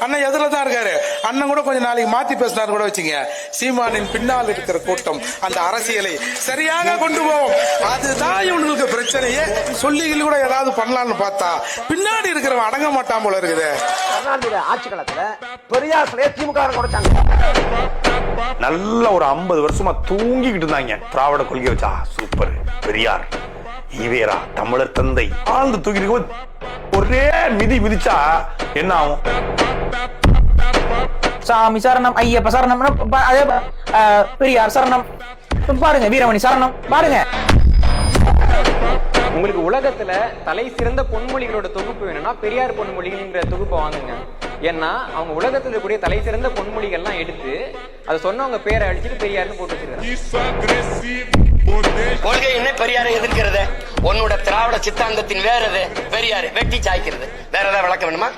அண்ணன் எதிர தான் இருக்காரு. அண்ணன் கூட கொஞ்சம் நாளைக்கு மாத்தி பேசினாரு கூட வச்சுங்க. சீமானின் பின்னால் இருக்கிற கூட்டம் அந்த அரசியலை சரியாக கொண்டு போவோம். அதுதான் இவங்களுக்கு பிரச்சனையே. சொல்லி கூட ஏதாவது பண்ணலாம்னு பார்த்தா பின்னாடி இருக்கிறவன் அடங்க மாட்டான் போல இருக்குது. ஆட்சி காலத்துல பெரியார் சிலையை திமுக கொடுத்தாங்க. நல்ல ஒரு 50 வருஷமா தூங்கிக்கிட்டு இருந்தாங்க. திராவிட கொள்கை வச்சா சூப்பர், பெரியார், ஈவேரா, தமிழர் தந்தை ஆழ்ந்து தூக்கி ஒரே மிதி மிதிச்சா என்ன ஆகும்? சாமி சரணம், ஐயப்ப சரணம், அதே பெரியார் சரணம் பாருங்க, வீரமணி சரணம் பாருங்க. உங்களுக்கு உலகத்துல தலை சிறந்த பொன்மொழிகளோட தொகுப்பு வேணும்னா பெரியார் பொன்மொழிகள்ங்கிற தொகுப்பை வாங்குங்க. ஏன்னா அவங்க உலகத்துல இருக்கக்கூடிய தலை சிறந்த பொன்மொழிகள்லாம் எடுத்து அதை சொன்னவங்க பேரை அடிச்சுட்டு பெரியார்னு போட்டு வச்சிருக்காங்க. கொள்கை என்ன பெரியாரை எதிர்க்கிறது? உன்னோட திராவிட சித்தாந்தத்தின் வேறது பெரியாரு வெட்டி சாய்க்கிறது. வேற ஏதாவது விளக்க வேணுமா?